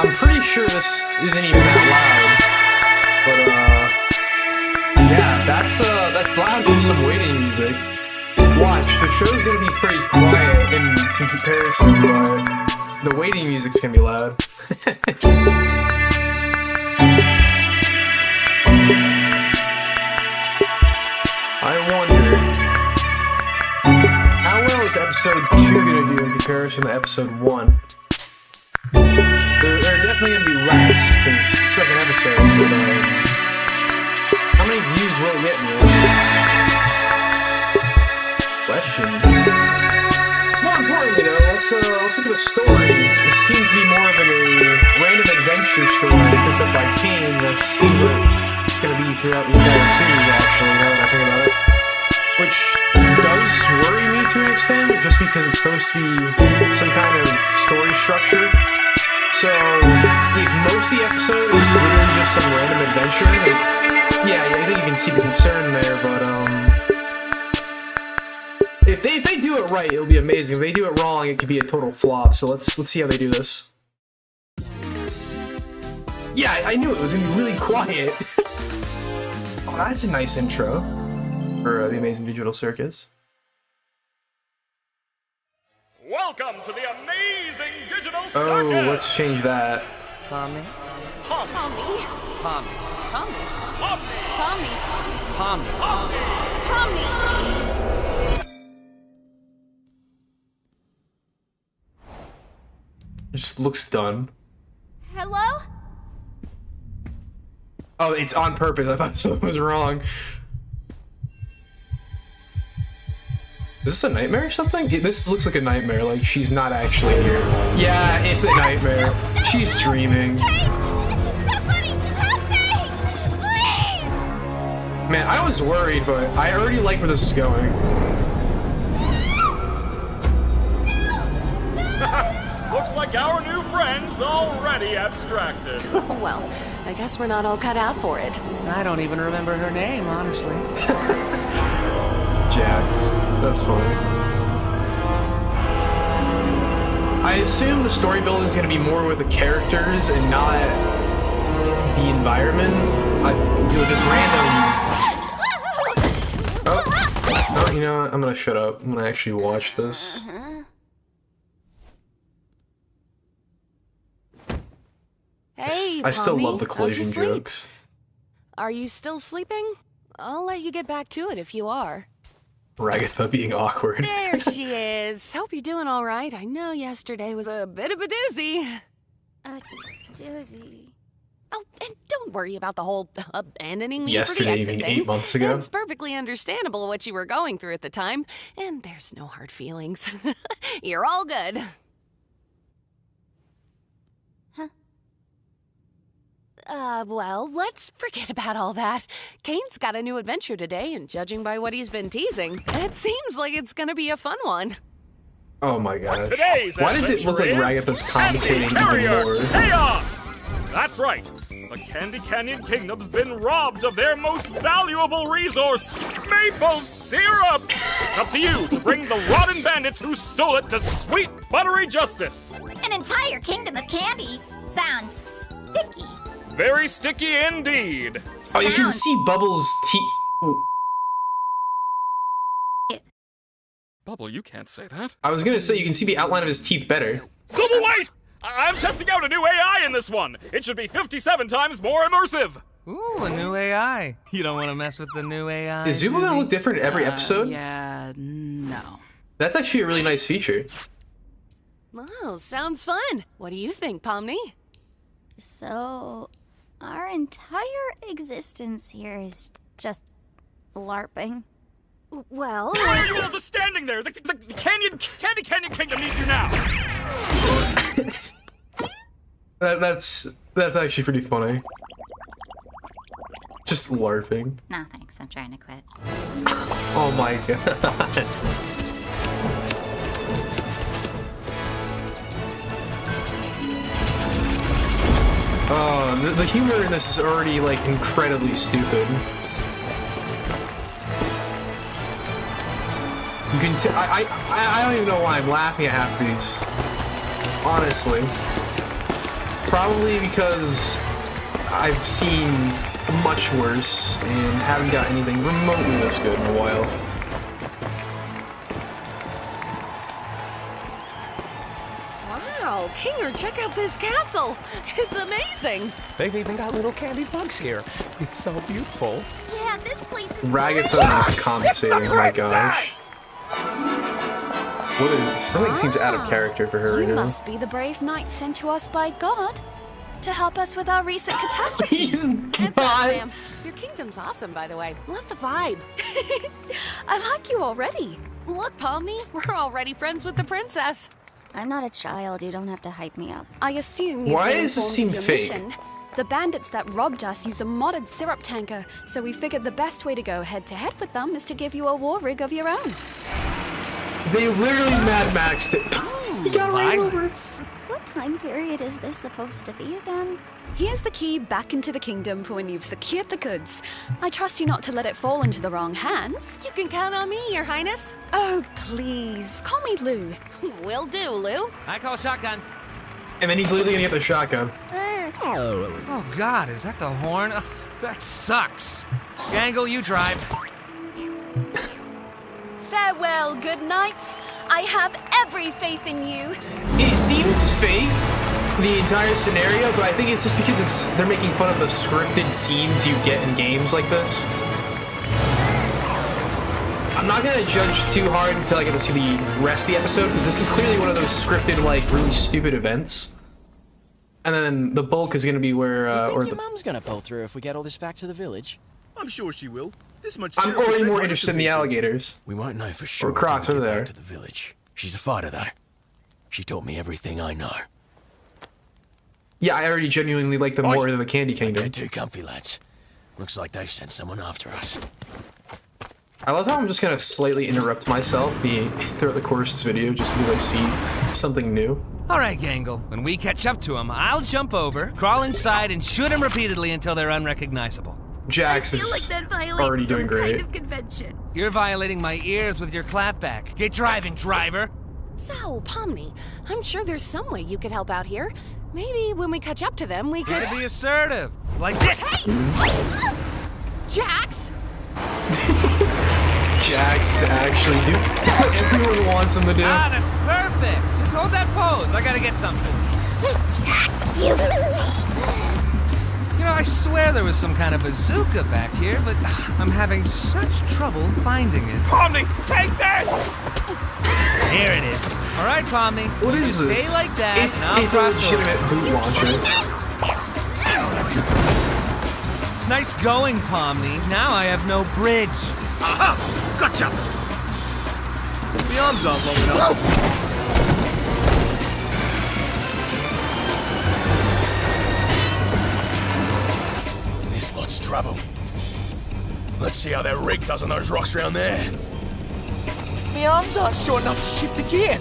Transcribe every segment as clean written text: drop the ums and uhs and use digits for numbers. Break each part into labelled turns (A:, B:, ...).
A: I'm pretty sure this isn't even that loud, but yeah, that's loud for some waiting music. Watch, the show's gonna be pretty quiet in comparison, but the waiting music's gonna be loud. I wonder, how well is episode 2 gonna do in comparison to episode 1? They're definitely gonna be less, because it's the second episode, but how many views will it get in the end? Questions. More importantly though, let's look at the story. This seems to be more of a random adventure story picked up by Kane. That seems like it's gonna be throughout the entire series, actually, now that I think about it. Which does worry me to an extent, just because it's supposed to be some kind of story structure. So, if most of the episode is literally just some random adventure, yeah, I think you can see the concern there, but, if they do it right, it'll be amazing. If they do it wrong, it could be a total flop, so let's see how they do this. Yeah, I knew it was gonna be really quiet. Oh, that's a nice intro for the Amazing Digital Circus.
B: Welcome to the Amazing Digital Circus!
A: Oh, let's change that.
C: Pommy.
B: Pommy.
C: Pommy. Pommy.
B: Pommy.
C: Pommy.
B: Pommy.
A: It just looks done.
D: Hello?
A: Oh, it's on purpose. I thought something was wrong. Is this a nightmare or something? This looks like a nightmare, like she's not actually here. Yeah, it's a nightmare. She's dreaming.
D: Hey! Somebody help me! Please!
A: Man, I was worried, but I already like where this is going.
B: Looks like our new friend's already abstracted.
E: Well, I guess we're not all cut out for it.
C: I don't even remember her name, honestly.
A: Jax. That's funny. I assume the story building is going to be more with the characters and not the environment. This random... Oh, you know what? I'm going to shut up. I'm going to actually watch this.
E: Hey,
A: I still
E: Pommy,
A: love the
E: how'd you
A: collision
E: sleep?
A: jokes.
E: Are you still sleeping? I'll let you get back to it if you are.
A: Ragatha being awkward.
E: There she is. Hope you're doing all right. I know yesterday was a bit of a doozy.
D: A doozy.
E: Oh, and don't worry about the whole abandoning me
A: Yesterday,
E: for the
A: you
E: exit
A: mean
E: thing.
A: 8 months ago?
E: It's perfectly understandable what you were going through at the time, and there's no hard feelings. You're all good. Well, let's forget about all that. Kane's got a new adventure today, and judging by what he's been teasing, it seems like it's gonna be a fun one.
A: Oh my gosh.
B: Today's
A: Why does it look like
B: adventure
A: Ragatha's
B: is
A: commentating even
B: Carrier
A: more?
B: Chaos! That's right. The Candy Canyon Kingdom's been robbed of their most valuable resource, maple syrup! It's up to you to bring the rotten bandits who stole it to sweet, buttery justice.
D: An entire kingdom of candy sounds sticky.
B: Very sticky indeed.
A: Oh, you can see Bubbles' teeth.
B: Bubble, you can't say that.
A: I was gonna say you can see the outline of his teeth better.
B: So wait! I'm testing out a new AI in this one. It should be 57 times more immersive.
C: Ooh, a new AI. You don't want to mess with the new AI.
A: Is Zubo gonna look different in every episode?
E: Yeah, no.
A: That's actually a really nice feature.
E: Well, sounds fun. What do you think, Pomni?
D: So, our entire existence here is just LARPing.
E: Well,
B: Why are you all just standing there? The Candy Canyon Kingdom needs you now.
A: That's actually pretty funny. Just LARPing.
D: No thanks, I'm trying to quit.
A: Oh my god. Oh, the humor in this is already like incredibly stupid. You can I don't even know why I'm laughing at half these. Honestly. Probably because I've seen much worse and haven't got anything remotely this good in a while.
E: Wow, Kinger, check out this castle. It's amazing.
F: They've even got little candy bugs here. It's so beautiful.
D: Yeah, this place is
A: Ragatha is compensating, oh my gosh. Something seems out of character for her right
G: You
A: now.
G: must be the brave knight sent to us by God to help us with our recent catastrophe.
A: He's
E: It's up,
A: God.
E: Sam. Your kingdom's awesome, by the way. Love the vibe.
G: I like you already.
E: Look, Pomni, we're already friends with the princess.
G: I'm not a child. You don't have to hype me up. I assume you've
A: Why
G: been
A: does this
G: informed of
A: seem
G: your
A: fake?
G: mission. The bandits that robbed us use a modded syrup tanker, so we figured the best way to go head-to-head with them is to give you a war rig of your own.
A: They literally Mad Maxed it. He got right over.
C: Violence.
G: What time period is this supposed to be again? Here's the key back into the kingdom for when you've secured the goods. I trust you not to let it fall into the wrong hands.
E: You can count on me, Your Highness.
G: Oh, please. Call me Lou.
E: Will do, Lou.
C: I call shotgun.
A: And then he's literally gonna get the shotgun.
C: Oh God, is that the horn? Ugh, that sucks. Gangle, you drive.
G: Farewell, good knights. I have every faith in you.
A: It seems fake, the entire scenario, but I think it's just because they're making fun of the scripted scenes you get in games like this. I'm not gonna judge too hard until I get to see the rest of the episode, because this is clearly one of those scripted, like, really stupid events. And then the bulk is gonna be where,
H: Think your mum's gonna pull through if we get all this back to the village?
I: I'm sure she will. This much
A: I'm
I: syrup
A: already
I: will
A: more
I: take
A: interested in the alligators.
H: We won't know for sure
A: Crocs,
H: until we
A: are
H: get
A: there?
H: back to the village. She's a fighter, though. She taught me everything I know.
A: Yeah, I already genuinely like them more than the Candy Kingdom.
H: They're too comfy, lads. Looks like they've sent someone after us.
A: I love how I'm just gonna slightly interrupt myself throughout the course of this video, just to like see something new.
C: All right, Gangle. When we catch up to him, I'll jump over, crawl inside, and shoot him repeatedly until they're unrecognizable.
A: Jax is already doing great.
D: convention.
C: You're violating my ears with your clapback. Get driving, driver.
E: So, Pomni, I'm sure there's some way you could help out here. Maybe when we catch up to them, we could...
C: Gotta be assertive. Like this.
E: Jax!
A: Jax actually do what everyone wants him to do.
C: Ah, that's perfect. Just hold that pose. I gotta get something. You know, I swear there was some kind of bazooka back here, but I'm having such trouble finding it.
F: Pomni, take this!
C: Here it is. All right, Pomni.
A: What is
C: Stay
A: this?
C: like that.
A: It's
C: and I'll
A: a
C: cross over.
A: legitimate boot launcher.
C: Nice going, Pomni. Now I have no bridge.
I: Aha! Gotcha!
F: The arms aren't long enough.
H: This lot's trouble. Let's see how that rig does on those rocks around there.
F: The arms aren't short enough to shift the gear.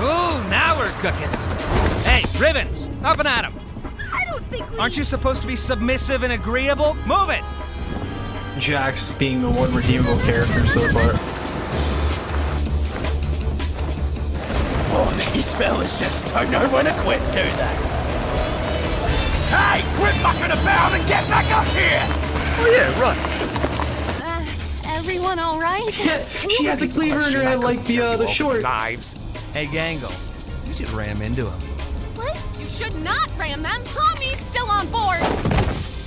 C: Ooh, now we're cooking. Hey, Ribbons, up and at 'em.
D: I don't think we...
C: Aren't you supposed to be submissive and agreeable? Move it!
A: Jax being the one redeemable character so far.
H: Oh, these fellas just don't know when to quit, do they? Hey, quit mucking about and get back up here!
I: Oh yeah, right.
G: Everyone all right?
A: She has a cleaver in her head like the short.
F: Knives.
C: Hey, Gangle, you should ram into him.
E: What? You should not ram them. Pomni's still on board.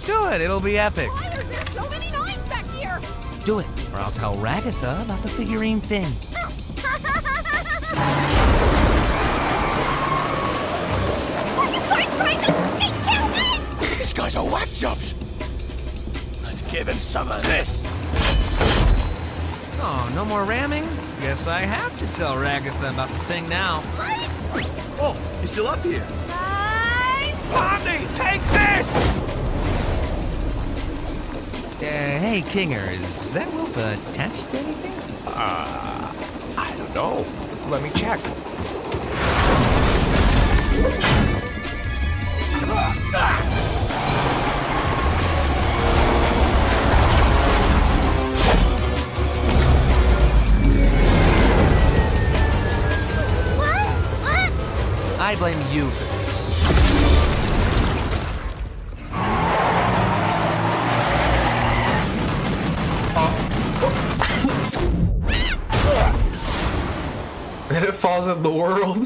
C: Do it, it'll be epic.
E: Why are there so many knives back here?
C: Do it, or I'll tell Ragatha about the figurine thing.
D: Are you guys trying to kill me?
H: This guy's a whack jobs. Let's give him some of this.
C: Oh, no more ramming? Guess I have to tell Ragatha about the thing now.
I: Oh, you're still up here.
D: Guys!
F: Pomni, take this!
C: Hey, Kinger, is that rope attached to anything?
F: I don't know. Let me check.
C: blame you for this.
A: And it falls in the world.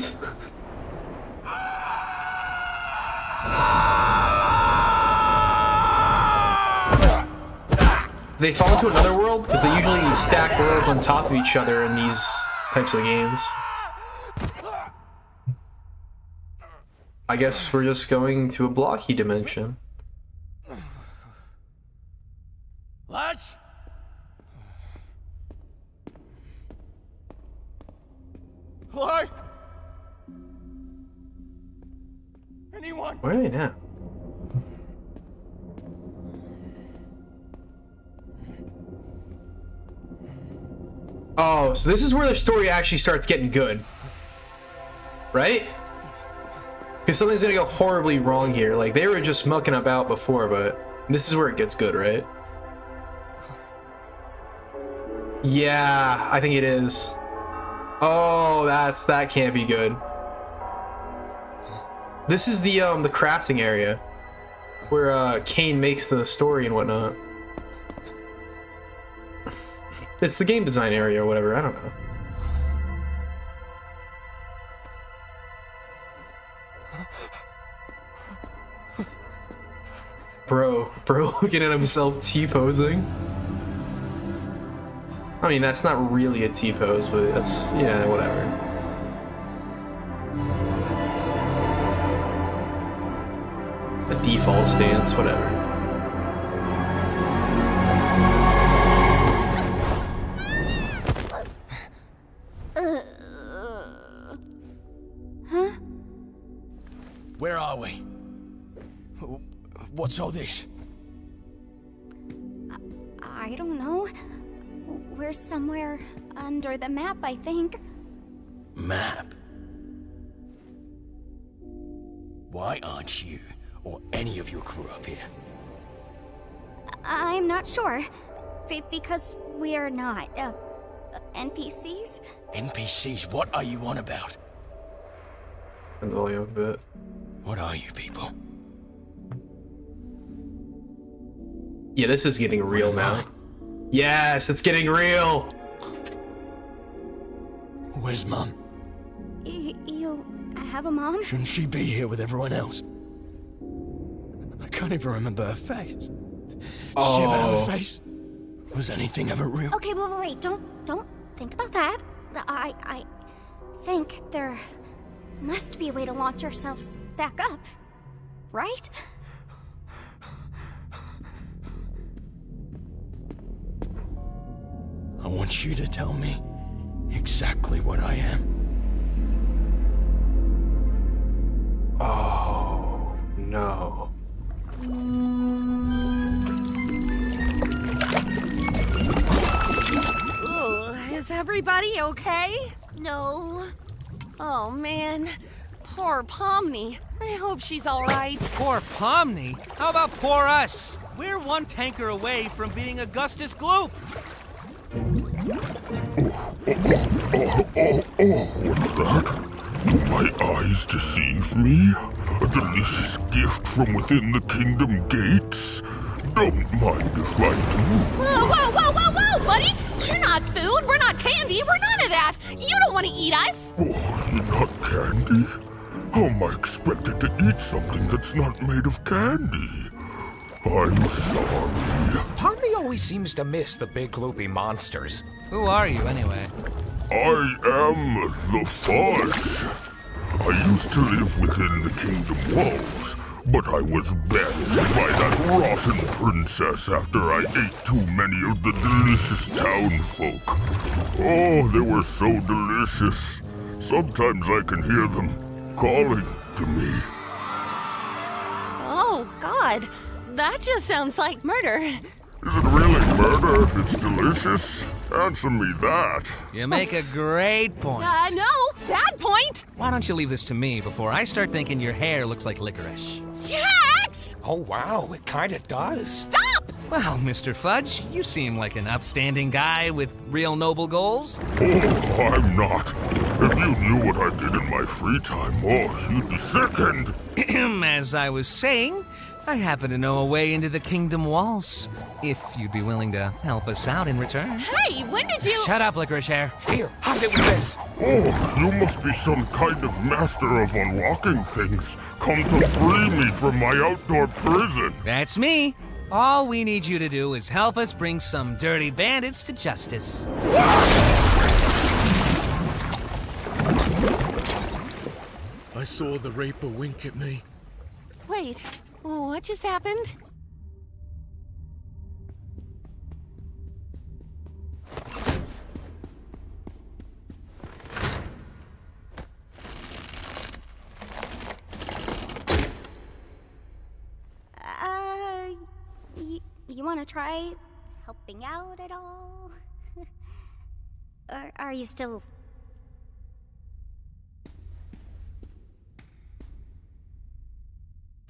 A: They fall into another world? Because they usually stack worlds on top of each other in these types of games. I guess we're just going to a blocky dimension.
H: What? Hello? Anyone?
A: Where are they now? Oh, so this is where the story actually starts getting good. Right? Because something's gonna go horribly wrong here. Like, they were just mucking about before, but this is where it gets good, right? Yeah, I think it is. Oh, that can't be good. This is the crafting area where Kane makes the story and whatnot. It's the game design area or whatever, I don't know. Bro looking at himself T-posing. I mean, that's not really a T-pose, but that's, yeah, whatever. A default stance, whatever.
G: Huh?
H: Where are we? What's all this?
G: I don't know. We're somewhere under the map, I think.
H: Map? Why aren't you or any of your crew up here?
G: I'm not sure. Because we're not, NPCs?
H: NPCs? What are you on about?
A: And the volume a bit.
H: What are you people?
A: Yeah, this is getting real now. Yes, it's getting real.
H: Where's Mum?
G: You have a mom?
H: Shouldn't she be here with everyone else? I can't even remember her face. Did she ever have a face? Was anything ever real?
G: Okay, wait, don't think about that. I think there must be a way to launch ourselves back up, right?
H: I want you to tell me exactly what I am.
A: Oh, no.
E: Ooh, is everybody okay?
D: No.
E: Oh, man. Poor Pomni. I hope she's all right.
C: Poor Pomni? How about poor us? We're one tanker away from being Augustus glooped.
J: What's that? Do my eyes deceive me? A delicious gift from within the kingdom gates? Don't mind if I do.
E: Whoa, buddy! You're not food, we're not candy, we're none of that! You don't want to eat us!
J: Oh, you're not candy? How am I expected to eat something that's not made of candy? I'm sorry.
K: Pomni always seems to miss the big gloopy monsters.
C: Who are you, anyway?
J: I am the Fudge. I used to live within the kingdom walls, but I was banished by that rotten princess after I ate too many of the delicious townfolk. Oh, they were so delicious. Sometimes I can hear them calling to me.
E: Oh, God. That just sounds like murder.
J: Is it really murder if it's delicious? Answer me that.
C: You make a great point.
E: No, bad point.
C: Why don't you leave this to me before I start thinking your hair looks like licorice?
E: Jax!
K: Oh, wow, it kinda does.
E: Stop!
C: Well, Mr. Fudge, you seem like an upstanding guy with real noble goals.
J: Oh, I'm not. If you knew what I did in my free time, oh, you'd be sickened.
C: As I was saying, I happen to know a way into the kingdom walls. If you'd be willing to help us out in return.
E: Hey, when did you...
C: Shut up, Licorice Hair.
K: Here, have it with this.
J: Oh, you must be some kind of master of unlocking things. Come to free me from my outdoor prison.
C: That's me. All we need you to do is help us bring some dirty bandits to justice.
I: I saw the Reaper wink at me.
E: Wait, what just happened?
G: You want to try helping out at all? Or are you still...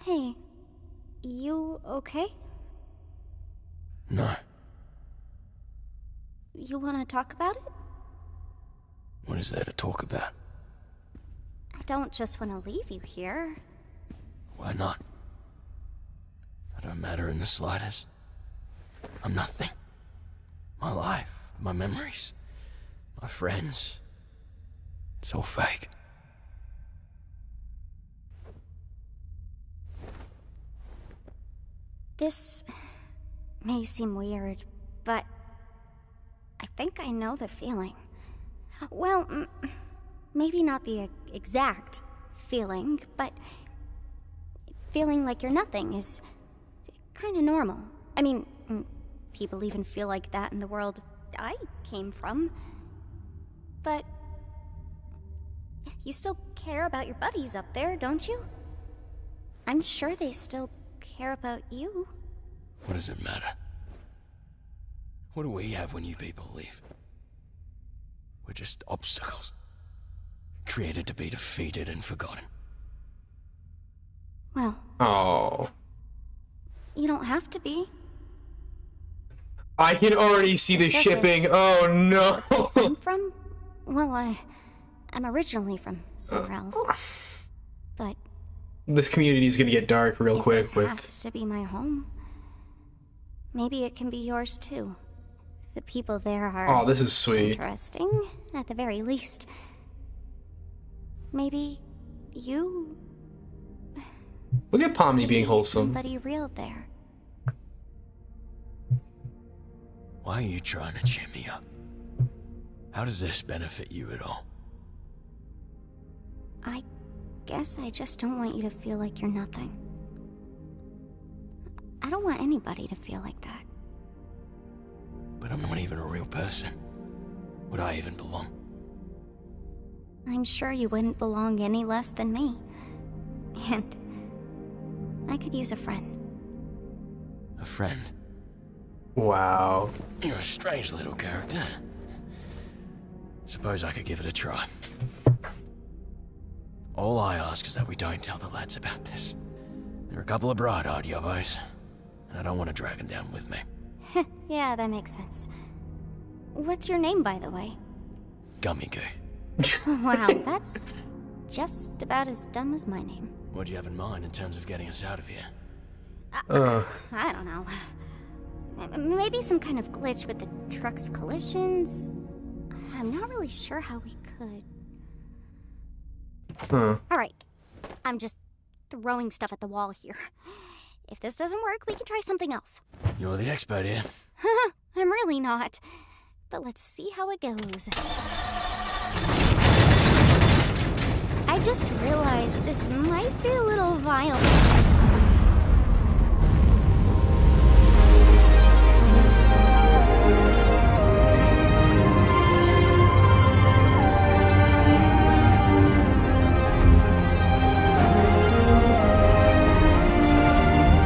G: Hey, you okay?
H: No.
G: You want to talk about it?
H: What is there to talk about?
G: I don't just want to leave you here.
H: Why not? I don't matter in the slightest. I'm nothing. My life, my memories, my friends. It's all fake.
G: This may seem weird, but I think I know the feeling. Well, maybe not the exact feeling, but feeling like you're nothing is kind of normal. I mean, people even feel like that in the world I came from. But you still care about your buddies up there, don't you? I'm sure they still care about you.
H: What does it matter? What do we have when you people leave? We're just obstacles. Created to be defeated and forgotten.
G: Well...
A: Oh.
G: You don't have to be.
A: I can already see the shipping. Oh no.
G: I'm from... Well, I'm originally from somewhere else. But...
A: This community is gonna get dark real quick with...
G: It has to be my home. Maybe it can be yours too. The people there are...
A: Oh, this is sweet.
G: Interesting, at the very least. Maybe you...
A: Look at Pomni being wholesome.
G: Somebody real there.
H: Why are you trying to cheer me up? How does this benefit you at all?
G: I guess I just don't want you to feel like you're nothing. I don't want anybody to feel like that.
H: But I'm not even a real person. Would I even belong?
G: I'm sure you wouldn't belong any less than me. And I could use a friend.
H: A friend?
A: Wow.
H: You're a strange little character. Suppose I could give it a try. All I ask is that we don't tell the lads about this. They're a couple of bright-eyed yobbos, and I don't want to drag them down with me.
G: Yeah, that makes sense. What's your name, by the way?
H: Gummy Goo.
G: Wow, that's just about as dumb as my name.
H: What do you have in mind in terms of getting us out of here?
G: I don't know. Maybe some kind of glitch with the truck's collisions. I'm not really sure how we could. Alright, I'm just throwing stuff at the wall here. If this doesn't work, we can try something else.
H: You're the expert here.
G: I'm really not. But let's see how it goes. I just realized this might be a little violent.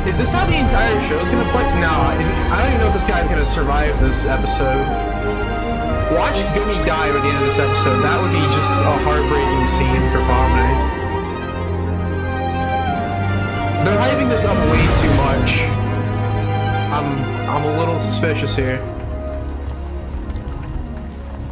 A: Is this how the entire show is gonna play? No, I don't even know if this guy's gonna survive this episode. Watch Gummy die by the end of this episode. That would be just a heartbreaking scene for Pomni. They're hyping this up way too much. I'm a little suspicious here.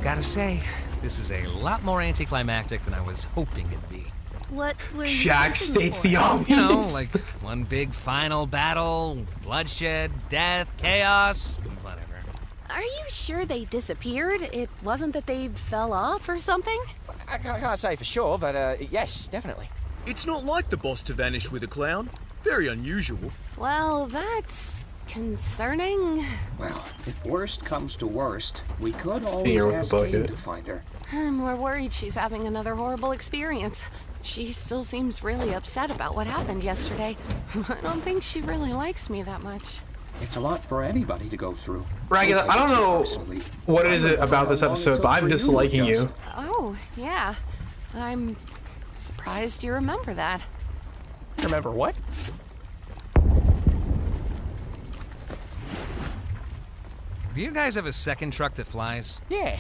C: Gotta say, This is a lot more anticlimactic than I was hoping it'd be.
D: What were
A: Jack states the
C: You
A: obvious.
C: know, like one big final battle, bloodshed, death, chaos, whatever.
E: Are you sure they disappeared? It wasn't that they fell off or something?
F: I can't say for sure, but yes, definitely.
L: It's not like the boss to vanish with a clown. Very unusual.
E: Well, that's concerning.
M: Well, if worst comes to worst, we could always
A: Here with
M: ask
A: the
M: Kane
A: bucket.
M: to find her.
E: I'm more worried she's having another horrible experience. She still seems really upset about what happened yesterday. I don't think she really likes me that much.
M: It's a lot for anybody to go through.
A: Ragged, I don't know what it is about this episode, but I'm disliking you.
E: Oh, yeah. I'm surprised you remember that.
F: Remember what?
C: Do you guys have a second truck that flies?
F: Yeah.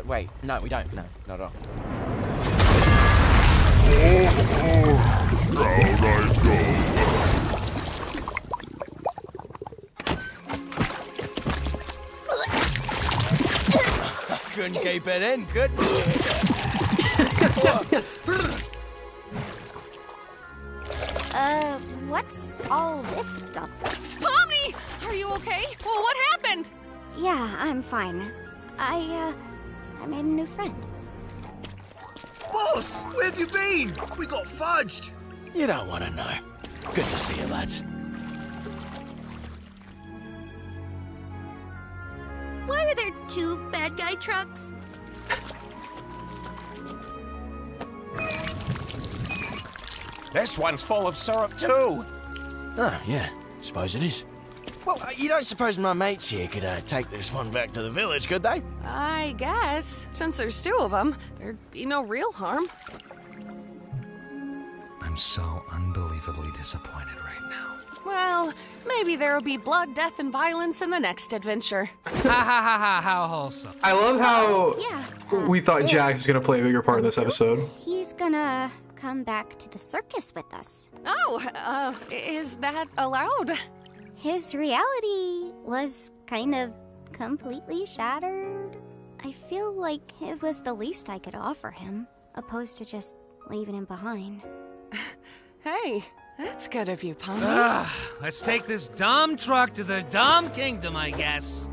F: Wait, no, we don't. No, not at all.
J: Down I go.
F: Couldn't keep it in, could we?
G: What's all this stuff?
E: Pomni! Are you okay? Well, what happened?
G: Yeah, I'm fine. I made a new friend.
L: Boss, where have you been? We got fudged.
H: You don't want to know. Good to see you, lads.
D: Why are there two bad guy trucks?
K: This one's full of syrup too.
H: Oh, yeah. Suppose it is. Well, you don't suppose my mates here could take this one back to the village, could they?
E: I guess. Since there's two of them, there'd be no real harm.
C: I'm so unbelievably disappointed right now.
E: Well, maybe there'll be blood, death, and violence in the next adventure.
C: Ha ha ha ha, how wholesome.
A: I love how
G: Yeah.
A: we thought Jack was going to play a bigger part in this episode.
G: He's gonna come back to the circus with us.
E: Oh, is that allowed?
G: His reality was kind of completely shattered. I feel like it was the least I could offer him, opposed to just leaving him behind.
E: Hey, that's good of you, Pomni.
C: Let's take this dumb truck to the dumb kingdom, I guess.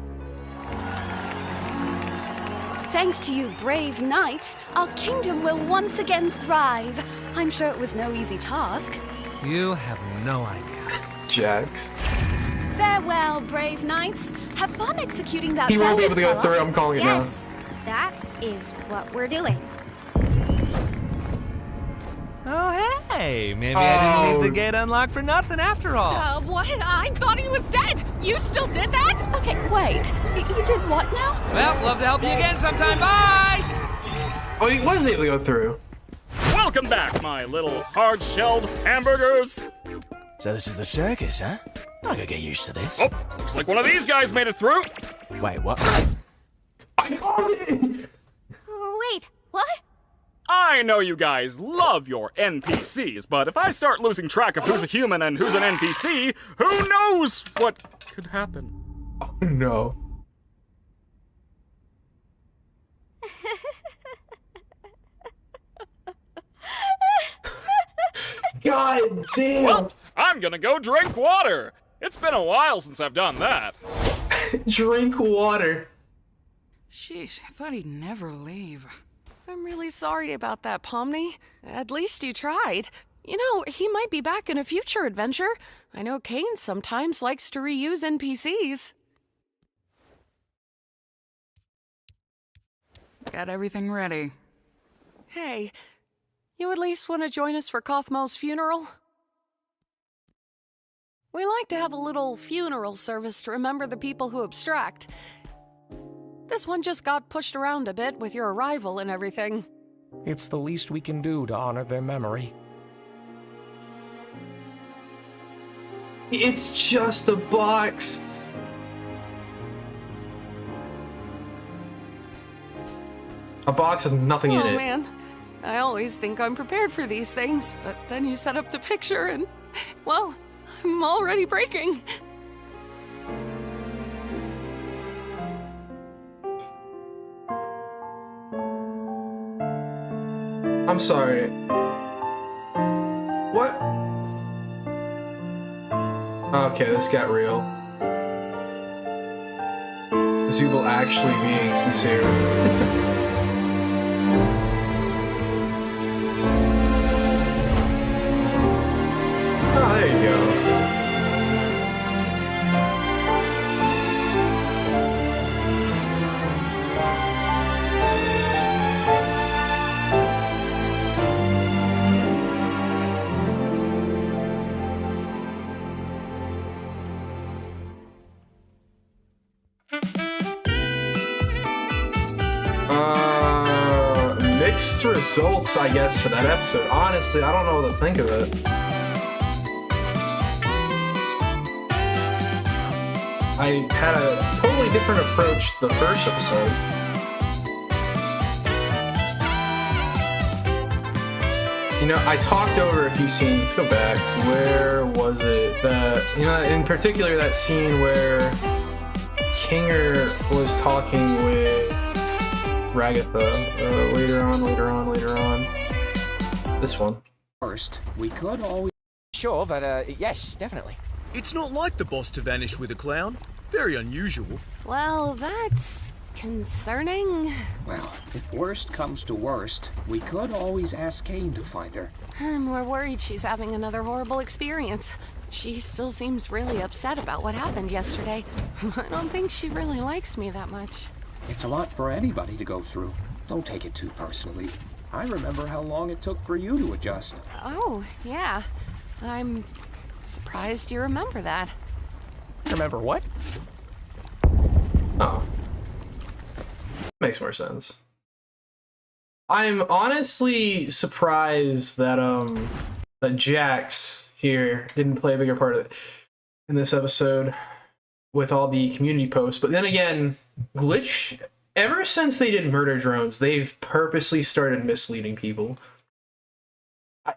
N: Thanks to you brave knights, our kingdom will once again thrive. I'm sure it was no easy task.
C: You have no idea.
A: Jax.
N: Farewell, brave knights. Have fun executing that.
A: He won't be able to go
N: fella.
A: through. I'm calling it now.
G: Yes, that is what we're doing.
C: Oh, hey, maybe I didn't leave the gate unlocked for nothing after all.
E: What? I thought he was dead. You still did that?
N: Okay, wait. You did what now?
C: Well, love to help you again sometime. Bye!
A: Oh, he was able to go through.
B: Welcome back, my little hard-shelled hamburgers.
H: So this is the circus, huh? I gotta get used to this.
B: Oh, looks like one of these guys made it through.
H: Wait, what?
G: Wait, what?
B: I know you guys love your NPCs, but if I start losing track of who's a human and who's an NPC, who knows what could happen?
A: Oh, no. God damn.
B: Well, I'm gonna go drink water. It's been a while since I've done that.
A: Drink water.
E: Sheesh, I thought he'd never leave. I'm really sorry about that, Pomni. At least you tried. You know, he might be back in a future adventure. I know Kane sometimes likes to reuse NPCs.
O: Got everything ready.
E: Hey, you at least want to join us for Kaufmo's funeral? We like to have a little funeral service to remember the people who abstract. This one just got pushed around a bit with your arrival and everything.
F: It's the least we can do to honor their memory.
A: It's just a box. A box with nothing in it.
E: Oh man, I always think I'm prepared for these things, but then you set up the picture and, well, I'm already breaking.
A: I'm sorry. What? Okay, this got real. Zubul actually being sincere. Oh, there you go. Mixed results, I guess, for that episode. Honestly, I don't know what to think of it. I had a totally different approach to the first episode. You know, I talked over a few scenes. Let's go back. Where was it? In particular, that scene where Kinger was talking with Ragatha. Later on. This one.
M: First, we could always...
F: Sure, but yes, definitely.
L: It's not like the boss to vanish with a clown. Very unusual.
E: Well, that's concerning.
M: Well, if worst comes to worst, we could always ask Kane to find her.
E: I'm more worried she's having another horrible experience. She still seems really upset about what happened yesterday. I don't think she really likes me that much.
M: It's a lot for anybody to go through. Don't take it too personally. I remember how long it took for you to adjust.
E: Oh, yeah. I'm surprised you remember that.
F: Remember what?
A: Oh. Makes more sense. I'm honestly surprised that that Jax here didn't play a bigger part of it in this episode with all the community posts. But then again, Glitch, ever since they did Murder Drones, they've purposely started misleading people.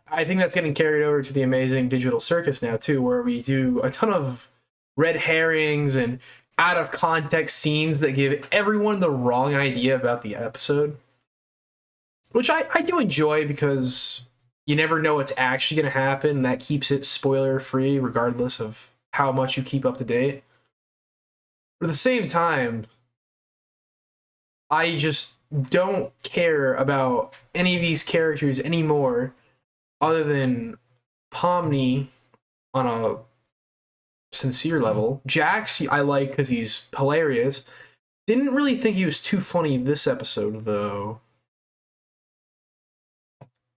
A: I think that's getting carried over to the amazing digital circus now too, where we do a ton of red herrings and out of context scenes that give everyone the wrong idea about the episode, which I do enjoy because you never know what's actually going to happen. That keeps it spoiler free regardless of how much you keep up to date. But at the same time, I just don't care about any of these characters anymore other than Pomni on a sincere level. Jax I like because he's hilarious. Didn't really think he was too funny this episode though.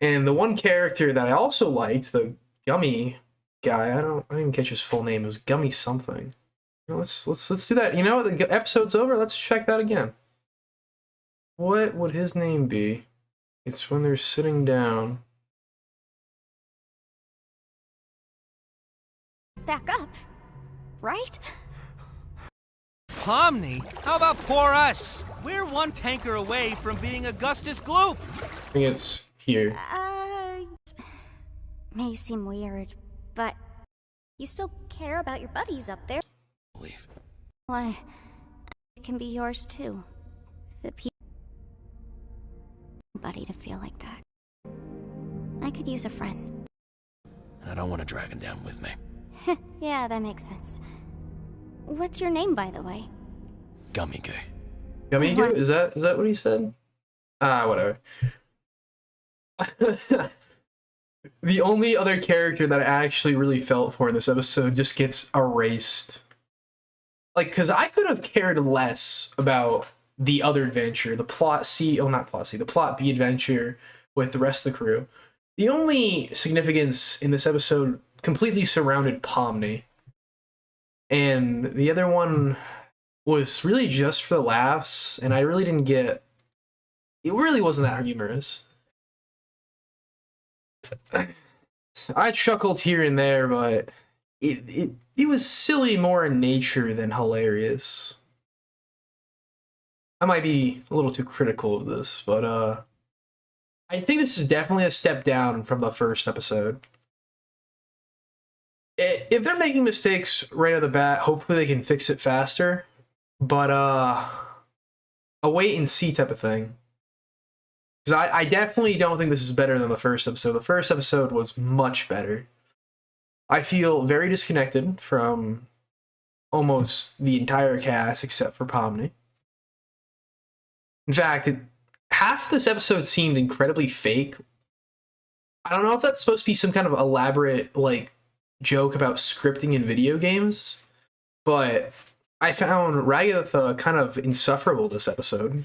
A: And the one character that I also liked, the Gummy guy, I didn't catch his full name. It was Gummy something. Let's do that. You know what? The episode's over. Let's check that again. What would his name be? It's when they're sitting down.
G: Back up, right?
C: Pomni, how about poor us? We're one tanker away from being Augustus Gloop.
A: I think it's here.
G: May seem weird, but you still care about your buddies up there.
H: Believe.
G: Why, it can be yours too. The buddy to feel like that. I could use a friend.
H: I don't want to drag him down with me.
G: Yeah, that makes sense. What's your name, by the way?
H: Gummy Goo.
A: Gummy Goo? Is that what he said? Whatever. The only other character that I actually really felt for in this episode just gets erased. Like, because I could have cared less about the other adventure, the plot C, oh, not plot C, the plot B adventure with the rest of the crew. The only significance in this episode completely surrounded Pomni. And the other one was really just for the laughs, and I really didn't get... It really wasn't that humorous. I chuckled here and there, but it was silly more in nature than hilarious. I might be a little too critical of this, but I think this is definitely a step down from the first episode. If they're making mistakes right out of the bat, hopefully they can fix it faster. But a wait and see type of thing. Because I definitely don't think this is better than the first episode. The first episode was much better. I feel very disconnected from almost the entire cast except for Pomni. In fact, half this episode seemed incredibly fake. I don't know if that's supposed to be some kind of elaborate, like, joke about scripting in video games, but I found Ragatha kind of insufferable this episode.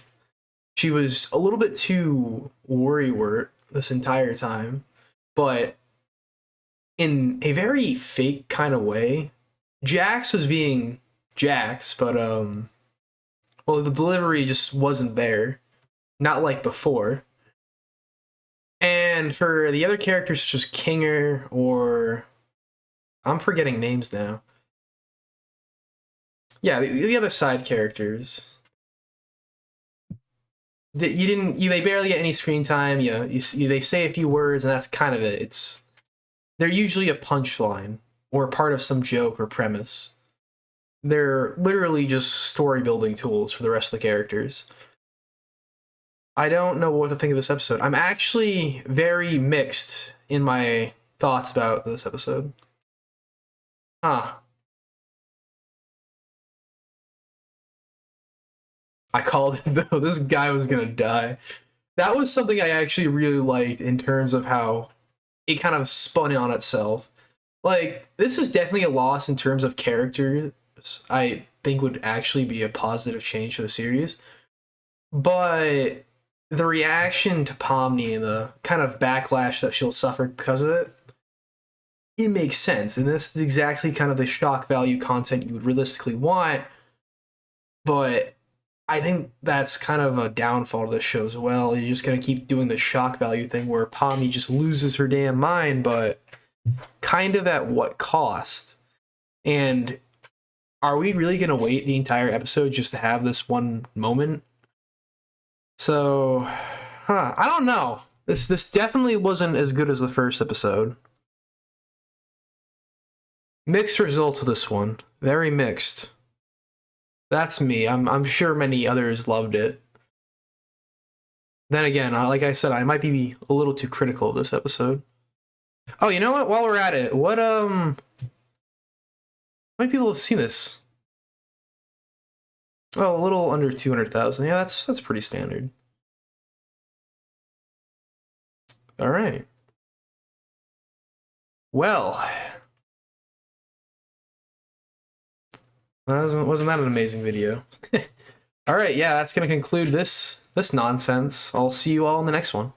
A: She was a little bit too worrywart this entire time, but in a very fake kind of way. Jax was being Jax, but well, the delivery just wasn't there, not like before. And for the other characters such as Kinger or I'm forgetting names now. Yeah, the other side characters. They barely get any screen time. They say a few words, and that's kind of it. They're usually a punchline or part of some joke or premise. They're literally just story building tools for the rest of the characters. I don't know what to think of this episode. I'm actually very mixed in my thoughts about this episode. Huh. I called it though. This guy was gonna die. That was something I actually really liked in terms of how it kind of spun on itself. Like, this is definitely a loss in terms of characters. I think would actually be a positive change for the series. But the reaction to Pomni and the kind of backlash that she'll suffer because of it, it makes sense. And this is exactly kind of the shock value content you would realistically want. But I think that's kind of a downfall to this show as well. You're just going to keep doing the shock value thing where Pomni just loses her damn mind, but kind of at what cost? And are we really going to wait the entire episode just to have this one moment? So, I don't know. This definitely wasn't as good as the first episode. Mixed results of this one. Very mixed. That's me. I'm sure many others loved it. Then again, like I said, I might be a little too critical of this episode. Oh, you know what? While we're at it, how many people have seen this? Oh, a little under 200,000. Yeah, that's pretty standard. All right. Well, wasn't that an amazing video? All right, yeah, that's gonna conclude this nonsense. I'll see you all in the next one.